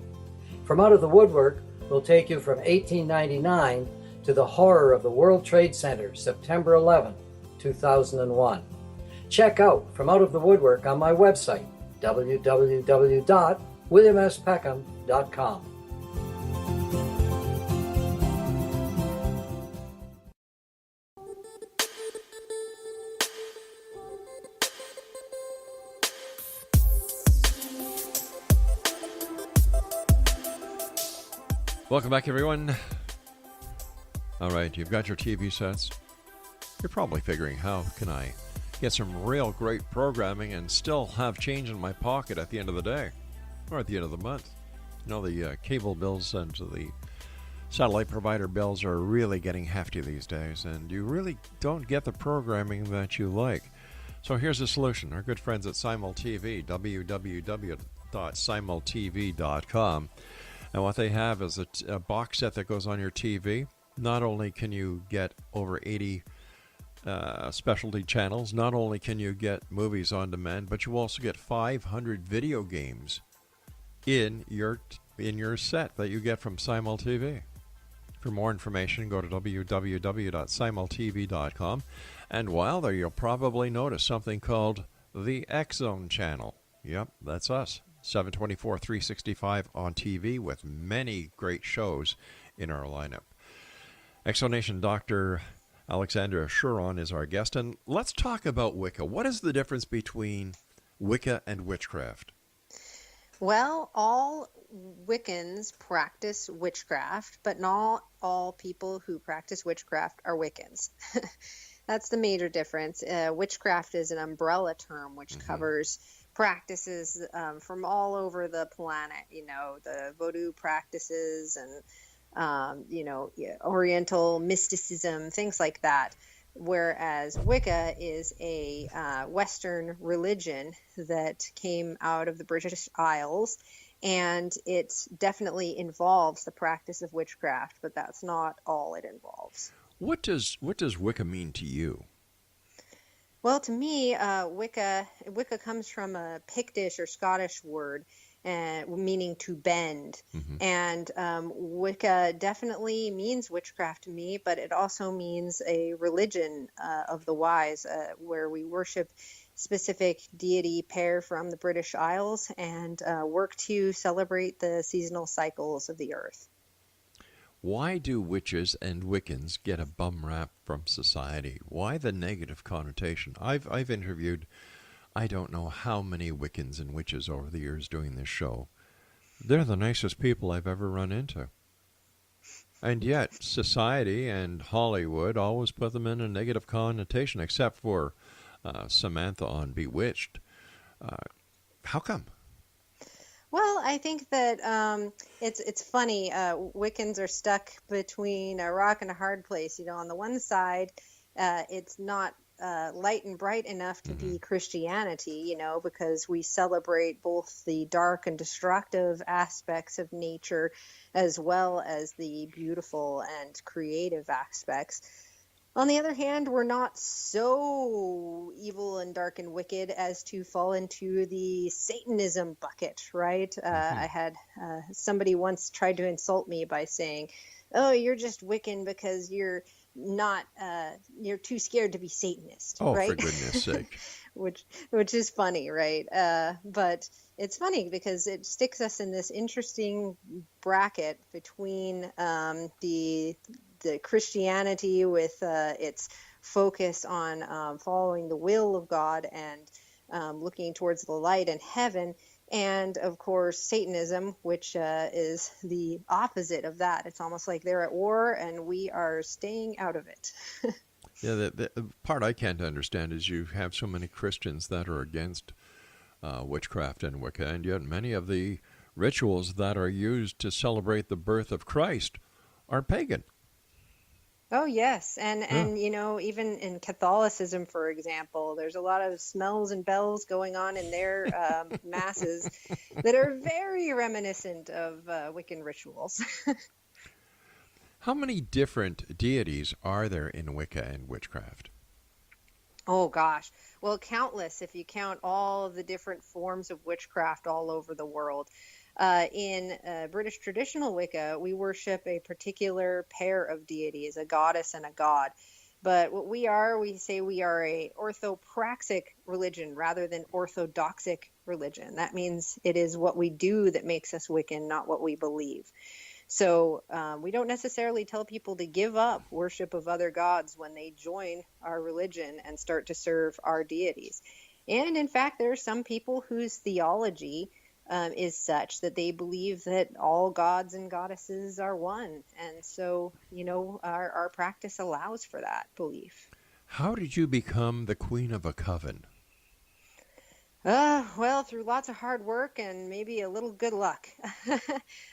From Out of the Woodwork will take you from 1899 to the horror of the World Trade Center, September 11, 2001. Check out From Out of the Woodwork on my website, www.williamspeckham.com. Welcome back, everyone. All right, you've got your TV sets. You're probably figuring, how can I get some real great programming and still have change in my pocket at the end of the day or at the end of the month? You know, the cable bills and the satellite provider bills are really getting hefty these days, and you really don't get the programming that you like. So here's the solution. Our good friends at SimulTV, www.simultv.com. And what they have is a box set that goes on your TV. Not only can you get over 80 specialty channels, not only can you get movies on demand, but you also get 500 video games in your set that you get from SimulTV. For more information, go to www.simultv.com. And while there, you'll probably notice something called the X-Zone channel. Yep, that's us. 724, 365 on TV with many great shows in our lineup. Exonation Dr. Alexandra Chauran is our guest, and let's talk about Wicca. What is the difference between Wicca and witchcraft? Well, all Wiccans practice witchcraft, but not all people who practice witchcraft are Wiccans. That's the major difference. Witchcraft is an umbrella term which covers practices from all over the planet, you know, the voodoo practices and, Oriental mysticism, things like that. Whereas Wicca is a Western religion that came out of the British Isles, and it definitely involves the practice of witchcraft, but that's not all it involves. What does Wicca mean to you? Well, to me, Wicca comes from a Pictish or Scottish word, meaning to bend. And Wicca definitely means witchcraft to me, but it also means a religion of the wise, where we worship specific deity pair from the British Isles and work to celebrate the seasonal cycles of the earth. Why do witches and Wiccans get a bum rap from society? Why the negative connotation? I've interviewed, I don't know how many Wiccans and witches over the years doing this show. They're the nicest people I've ever run into. And yet, society and Hollywood always put them in a negative connotation, except for Samantha on Bewitched. How come? Well, I think that it's funny. Wiccans are stuck between a rock and a hard place. You know, on the one side, it's not light and bright enough to be Christianity, you know, because we celebrate both the dark and destructive aspects of nature as well as the beautiful and creative aspects. On the other hand, we're not so evil and dark and wicked as to fall into the Satanism bucket, right? I had somebody once tried to insult me by saying, "Oh, you're just Wiccan because you're not, you're too scared to be Satanist," oh, right? For goodness sake. which is funny, right? But it's funny because it sticks us in this interesting bracket between the Christianity with its focus on following the will of God and looking towards the light and heaven, and of course Satanism, which is the opposite of that. It's almost like they're at war and we are staying out of it. Yeah, the part I can't understand is you have so many Christians that are against witchcraft and Wicca, and yet many of the rituals that are used to celebrate the birth of Christ are pagan. Oh, yes. And even in Catholicism, for example, there's a lot of smells and bells going on in their masses that are very reminiscent of Wiccan rituals. How many different deities are there in Wicca and witchcraft? Oh, gosh. Well, countless if you count all of the different forms of witchcraft all over the world. In British Traditional Wicca, we worship a particular pair of deities, a goddess and a god. But what we say we are a orthopraxic religion rather than orthodoxic religion. That means it is what we do that makes us Wiccan, not what we believe. So we don't necessarily tell people to give up worship of other gods when they join our religion and start to serve our deities. And in fact, there are some people whose theology is such that they believe that all gods and goddesses are one. And so, our practice allows for that belief. How did you become the queen of a coven? Well, through lots of hard work and maybe a little good luck.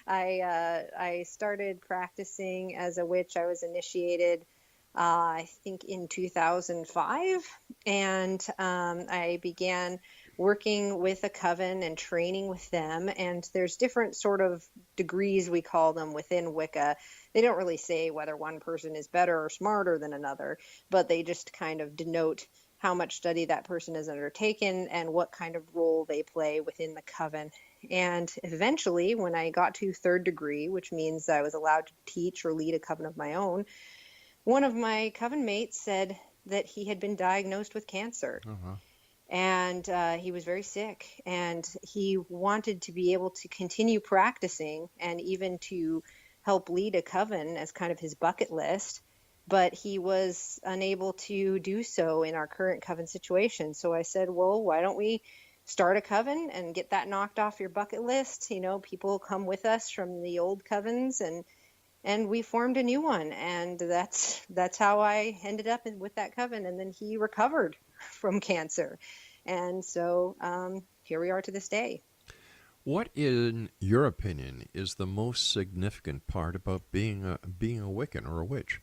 I started practicing as a witch. I was initiated, I think, in 2005, and I began working with a coven and training with them. And there's different sort of degrees, we call them, within Wicca. They don't really say whether one person is better or smarter than another, but they just kind of denote how much study that person has undertaken and what kind of role they play within the coven. And eventually, when I got to third degree, which means I was allowed to teach or lead a coven of my own, one of my coven mates said that he had been diagnosed with cancer. Uh-huh. And he was very sick, and he wanted to be able to continue practicing and even to help lead a coven as kind of his bucket list. But he was unable to do so in our current coven situation. So I said, well, why don't we start a coven and get that knocked off your bucket list? People come with us from the old covens, and we formed a new one. And that's how I ended up with that coven. And then he recovered from cancer. And so here we are to this day. What, in your opinion, is the most significant part about being a Wiccan or a witch?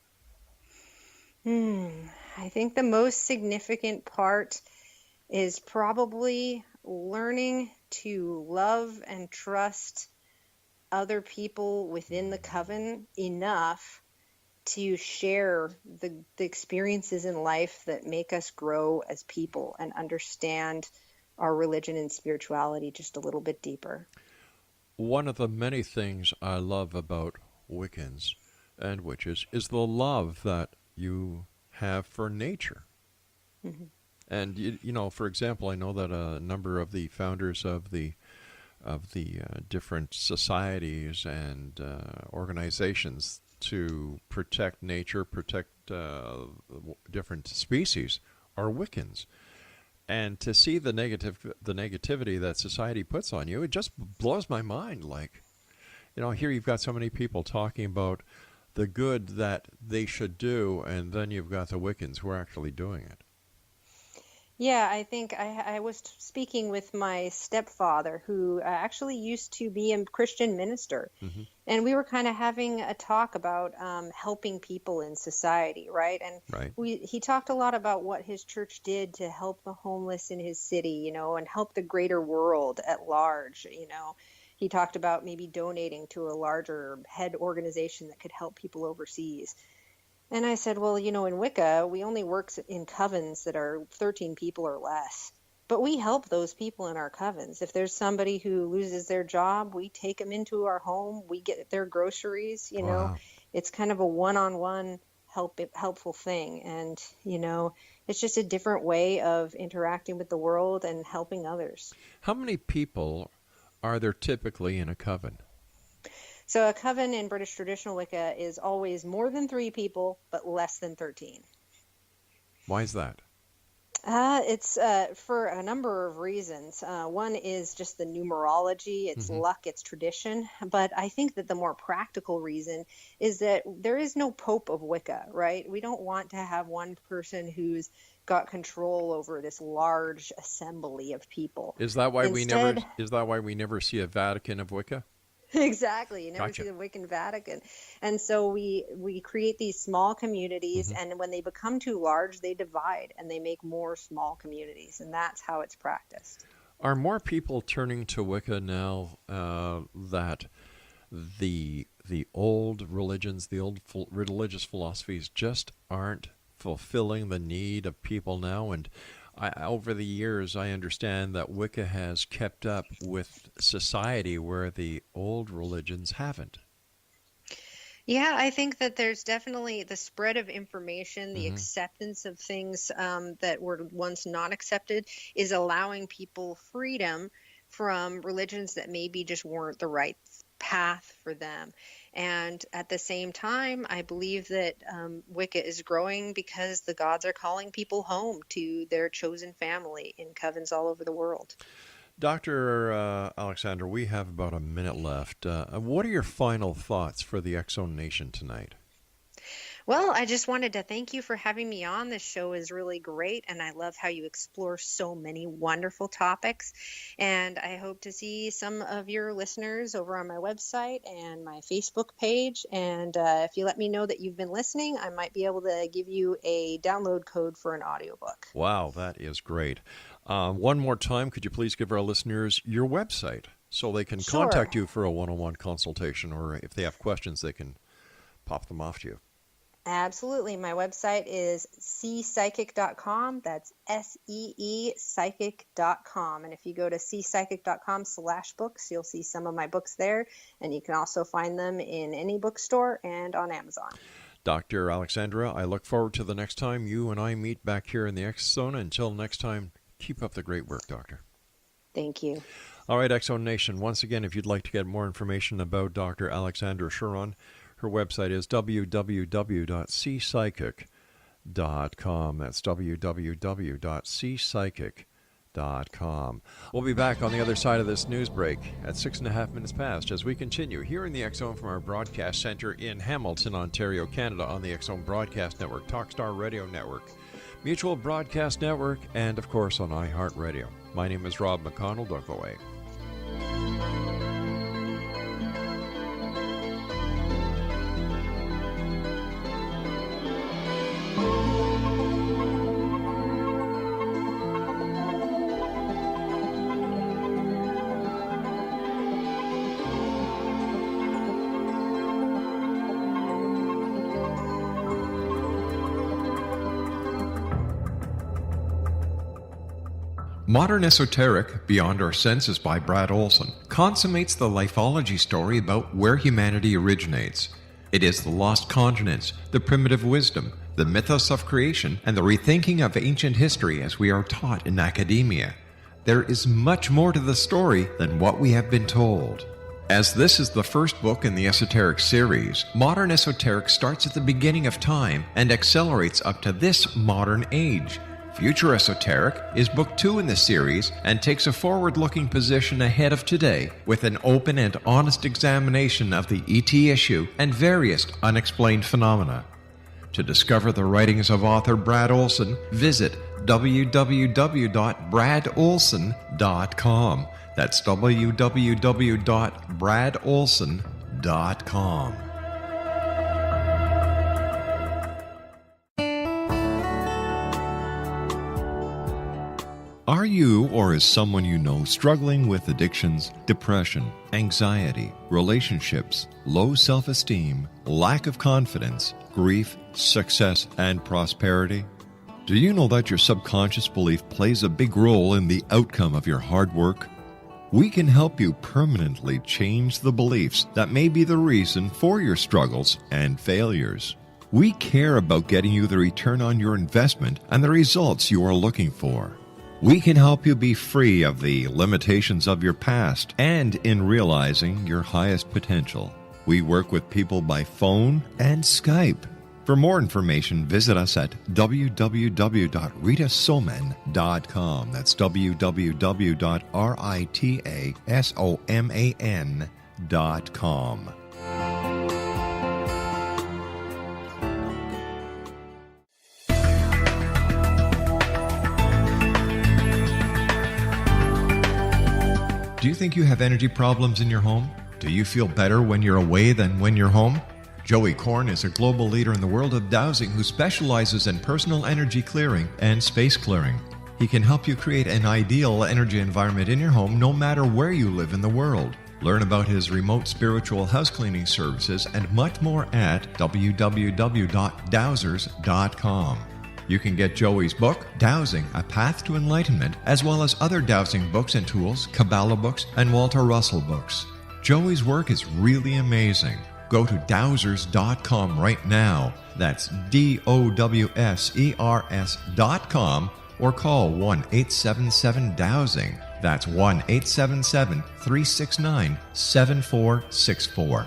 I think the most significant part is probably learning to love and trust other people within the coven enough to share the experiences in life that make us grow as people and understand our religion and spirituality just a little bit deeper. One of the many things I love about Wiccans and witches is the love that you have for nature. Mm-hmm. And, for example, I know that a number of the founders of the different societies and organizations to protect nature, protect different species are Wiccans. And to see the negativity that society puts on you, it just blows my mind. Like, here you've got so many people talking about the good that they should do, and then you've got the Wiccans who are actually doing it. Yeah, I think I was speaking with my stepfather, who actually used to be a Christian minister. Mm-hmm. And we were kind of having a talk about helping people in society, right? And he talked a lot about what his church did to help the homeless in his city, and help the greater world at large, He talked about maybe donating to a larger head organization that could help people overseas. And I said, well, in Wicca, we only work in covens that are 13 people or less. But we help those people in our covens. If there's somebody who loses their job, we take them into our home. We get their groceries, Wow. It's kind of a one-on-one helpful thing. And, it's just a different way of interacting with the world and helping others. How many people are there typically in a coven? So a coven in British Traditional Wicca is always more than 3 people, but less than 13. Why is that? It's for a number of reasons. One is just the numerology, it's luck, it's tradition. But I think that the more practical reason is that there is no Pope of Wicca, right? We don't want to have one person who's got control over this large assembly of people. Is that why we never see a Vatican of Wicca? Exactly. You never Gotcha. see the Wiccan Vatican. And so we create these small communities, and when they become too large, they divide and they make more small communities. And that's how it's practiced. Are more people turning to Wicca now that the old religions, the old religious philosophies just aren't fulfilling the need of people now? And over the years, I understand that Wicca has kept up with society where the old religions haven't. Yeah, I think that there's definitely the spread of information, the acceptance of things that were once not accepted is allowing people freedom from religions that maybe just weren't the right path for them. And at the same time, I believe that Wicca is growing because the gods are calling people home to their chosen family in covens all over the world. Dr. Alexandra, we have about a minute left. What are your final thoughts for the X-Zone Nation tonight? Well, I just wanted to thank you for having me on. This show is really great, and I love how you explore so many wonderful topics. And I hope to see some of your listeners over on my website and my Facebook page. And if you let me know that you've been listening, I might be able to give you a download code for an audiobook. Wow, that is great. One more time, could you please give our listeners your website so they can contact you for a one-on-one consultation, or if they have questions, they can pop them off to you? Absolutely. My website is seepsychic.com. That's SEE psychic.com. And if you go to seepsychic.com/books, you'll see some of my books there. And you can also find them in any bookstore and on Amazon. Dr. Alexandra, I look forward to the next time you and I meet back here in the X-Zone. Until next time, keep up the great work, Doctor. Thank you. All right, X-Zone Nation, once again, if you'd like to get more information about Dr. Alexandra Chauran, her website is www.seepsychic.com. That's www.seepsychic.com. We'll be back on the other side of this news break at 6.5 minutes past as we continue here in the X-Zone from our broadcast center in Hamilton, Ontario, Canada, on the X-Zone Broadcast Network, Talkstar Radio Network, Mutual Broadcast Network, and, of course, on iHeartRadio. My name is Rob McConnell. Don't go away. Modern Esoteric, Beyond Our Senses by Brad Olson, consummates the lifeology story about where humanity originates. It is the lost continents, the primitive wisdom, the mythos of creation, and the rethinking of ancient history as we are taught in academia. There is much more to the story than what we have been told. As this is the first book in the Esoteric series, Modern Esoteric starts at the beginning of time and accelerates up to this modern age. Future Esoteric is book 2 in the series and takes a forward-looking position ahead of today with an open and honest examination of the ET issue and various unexplained phenomena. To discover the writings of author Brad Olson, visit www.bradolson.com. That's www.bradolson.com. Are you or is someone you know struggling with addictions, depression, anxiety, relationships, low self-esteem, lack of confidence, grief, success, and prosperity? Do you know that your subconscious belief plays a big role in the outcome of your hard work? We can help you permanently change the beliefs that may be the reason for your struggles and failures. We care about getting you the return on your investment and the results you are looking for. We can help you be free of the limitations of your past and in realizing your highest potential. We work with people by phone and Skype. For more information, visit us at www.ritasoman.com. That's www.ritasoman.com. Do you think you have energy problems in your home? Do you feel better when you're away than when you're home? Joey Korn is a global leader in the world of dowsing who specializes in personal energy clearing and space clearing. He can help you create an ideal energy environment in your home no matter where you live in the world. Learn about his remote spiritual house cleaning services and much more at www.dowsers.com. You can get Joey's book, Dowsing, A Path to Enlightenment, as well as other dowsing books and tools, Kabbalah books, and Walter Russell books. Joey's work is really amazing. Go to dowsers.com right now. That's DOWSERS.com or call 1-877-DOWSING. That's 1-877-369-7464.